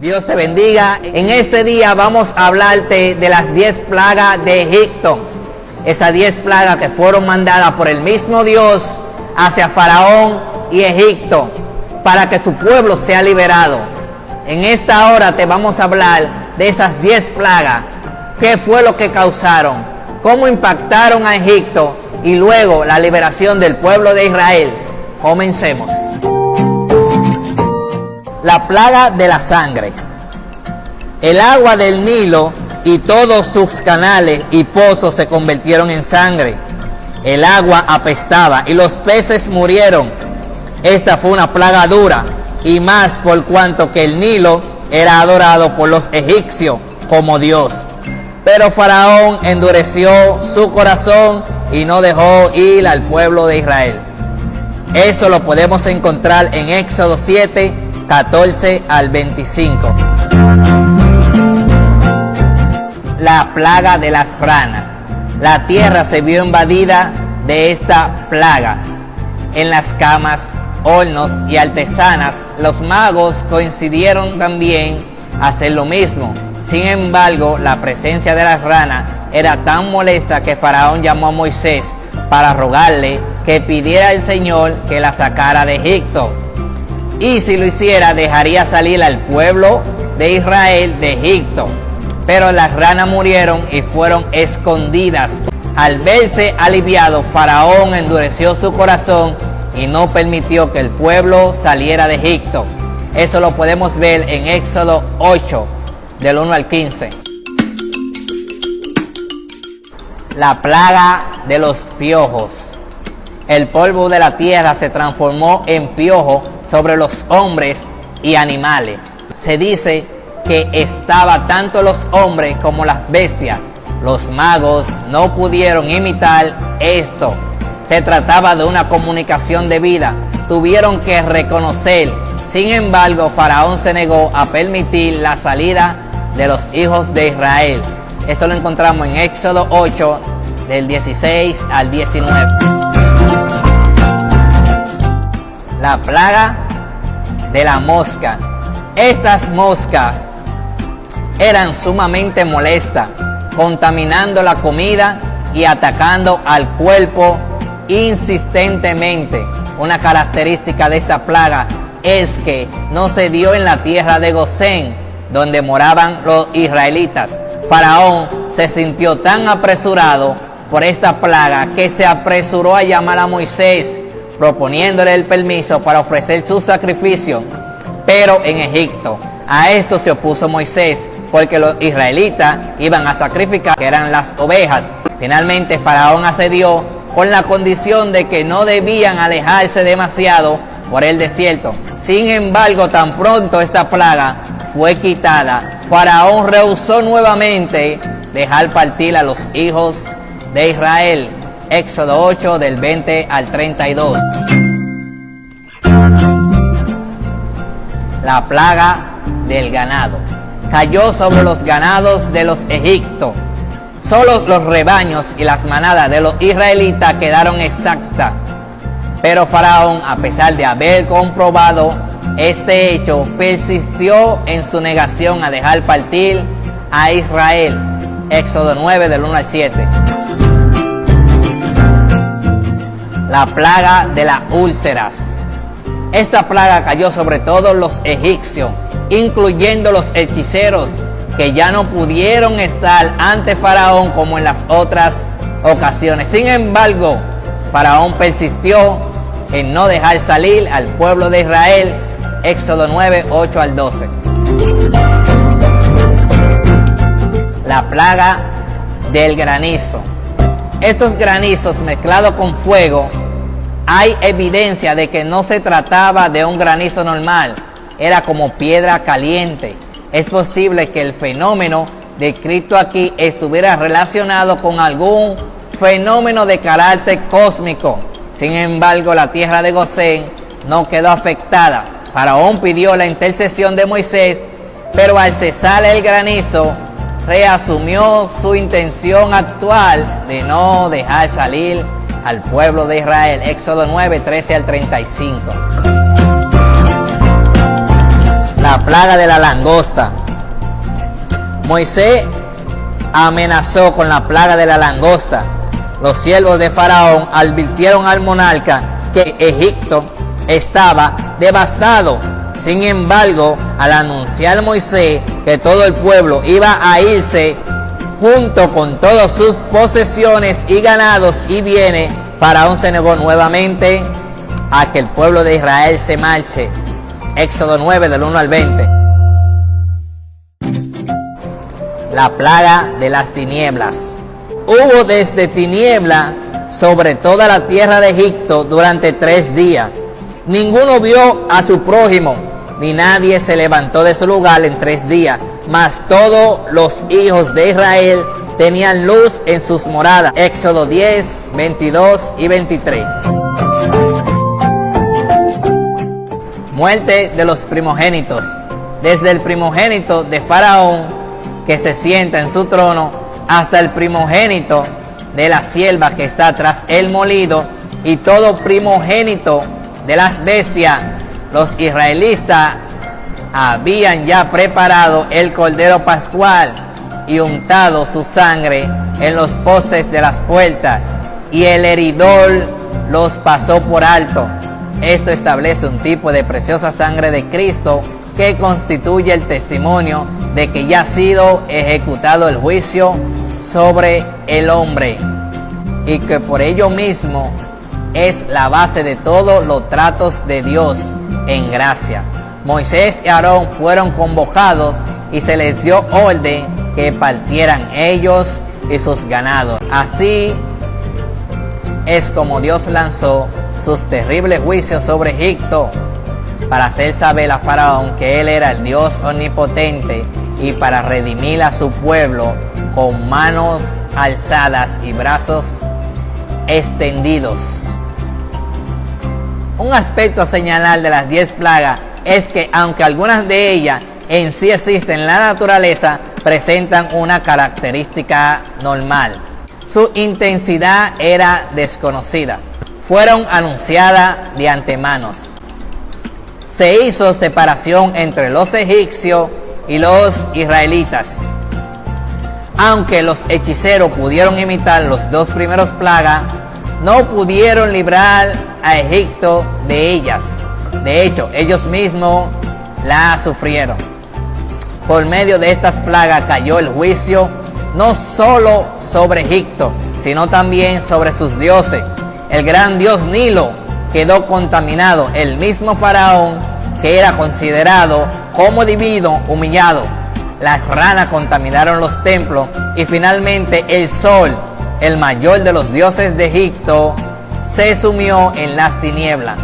Dios te bendiga. En este día vamos a hablarte de las 10 plagas de Egipto. Esas 10 plagas que fueron mandadas por el mismo Dios hacia Faraón y Egipto para que su pueblo sea liberado. En esta hora te vamos a hablar de esas 10 plagas. ¿Qué fue lo que causaron? ¿Cómo impactaron a Egipto? Y luego la liberación del pueblo de Israel. Comencemos. La plaga de la sangre. El agua del Nilo y todos sus canales y pozos se convirtieron en sangre. El agua apestaba y los peces murieron. Esta fue una plaga dura, y más por cuanto que el Nilo era adorado por los egipcios como Dios. Pero Faraón endureció su corazón y no dejó ir al pueblo de Israel. Eso lo podemos encontrar en Éxodo 7, 14 al 25. La plaga de las ranas. La tierra se vio invadida de esta plaga. En las camas, hornos y artesanas, los magos coincidieron también a hacer lo mismo. Sin embargo, la presencia de las ranas era tan molesta que Faraón llamó a Moisés para rogarle que pidiera al Señor que la sacara de Egipto. Y si lo hiciera, dejaría salir al pueblo de Israel de Egipto. Pero las ranas murieron y fueron escondidas. Al verse aliviado, Faraón endureció su corazón y no permitió que el pueblo saliera de Egipto. Eso lo podemos ver en Éxodo 8, del 1 al 15. La plaga de los piojos. El polvo de la tierra se transformó en piojo sobre los hombres y animales. Se dice que estaba tanto los hombres como las bestias. Los magos no pudieron imitar esto. Se trataba de una comunicación de vida. Tuvieron que reconocer. Sin embargo, Faraón se negó a permitir la salida de los hijos de Israel. Eso lo encontramos en Éxodo 8, del 16 al 19. La plaga de la mosca. Estas moscas eran sumamente molestas, contaminando la comida y atacando al cuerpo insistentemente. Una característica de esta plaga es que no se dio en la tierra de Gosén, donde moraban los israelitas. Faraón se sintió tan apresurado por esta plaga que se apresuró a llamar a Moisés, proponiéndole el permiso para ofrecer su sacrificio, pero en Egipto. A esto se opuso Moisés, porque los israelitas iban a sacrificar, que eran las ovejas. Finalmente Faraón accedió con la condición de que no debían alejarse demasiado por el desierto. Sin embargo, tan pronto esta plaga fue quitada, Faraón rehusó nuevamente dejar partir a los hijos de Israel. Éxodo 8, del 20 al 32. La plaga del ganado. Cayó sobre los ganados de los egipcios. Solo los rebaños y las manadas de los israelitas quedaron exactas. Pero Faraón, a pesar de haber comprobado este hecho, persistió en su negación a dejar partir a Israel. Éxodo 9, del 1 al 7. La plaga de las úlceras. Esta plaga cayó sobre todos los egipcios, incluyendo los hechiceros, que ya no pudieron estar ante Faraón como en las otras ocasiones. Sin embargo, Faraón persistió en no dejar salir al pueblo de Israel. Éxodo 9, 8 al 12. La plaga del granizo. Estos granizos mezclados con fuego, hay evidencia de que no se trataba de un granizo normal, era como piedra caliente. Es posible que el fenómeno descrito aquí estuviera relacionado con algún fenómeno de carácter cósmico. Sin embargo, la tierra de Gosén no quedó afectada. Faraón pidió la intercesión de Moisés, pero al cesar el granizo, reasumió su intención actual de no dejar salir al pueblo de Israel. Éxodo 9, 13 al 35. la plaga de la langosta. Moisés amenazó con la plaga de la langosta. Los siervos de Faraón advirtieron al monarca que Egipto estaba devastado. Sin embargo, al anunciar Moisés que todo el pueblo iba a irse junto con todas sus posesiones y ganados y bienes, Faraón se negó nuevamente a que el pueblo de Israel se marche. Éxodo 9 del 1 al 20. La plaga de las tinieblas. Hubo desde tiniebla sobre toda la tierra de Egipto durante 3 días. Ninguno vio a su prójimo, ni nadie se levantó de su lugar en 3 días. Mas todos los hijos de Israel tenían luz en sus moradas. Éxodo 10, 22 y 23. Muerte de los primogénitos. Desde el primogénito de Faraón, que se sienta en su trono, hasta el primogénito de la sierva que está tras el molido, y todo primogénito de las bestias. Los israelitas habían ya preparado el cordero pascual y untado su sangre en los postes de las puertas, y el heridor los pasó por alto. Esto establece un tipo de preciosa sangre de Cristo que constituye el testimonio de que ya ha sido ejecutado el juicio sobre el hombre, y que por ello mismo es la base de todos los tratos de Dios en gracia. Moisés y Aarón fueron convocados y se les dio orden que partieran ellos y sus ganados. Así es como Dios lanzó sus terribles juicios sobre Egipto, para hacer saber a Faraón que él era el Dios omnipotente, y para redimir a su pueblo con manos alzadas y brazos extendidos. Un aspecto a señalar de las 10 plagas es que, aunque algunas de ellas en sí existen en la naturaleza, presentan una característica normal. Su intensidad era desconocida. Fueron anunciadas de antemano. Se hizo separación entre los egipcios y los israelitas. Aunque los hechiceros pudieron imitar los 2 primeros plagas, no pudieron librar a Egipto de ellas. De hecho, ellos mismos la sufrieron. Por medio de estas plagas cayó el juicio no solo sobre Egipto, sino también sobre sus dioses. El gran dios Nilo quedó contaminado. El mismo Faraón, que era considerado como divino, humillado. Las ranas contaminaron los templos, y finalmente el sol, el mayor de los dioses de Egipto, se sumió en las tinieblas.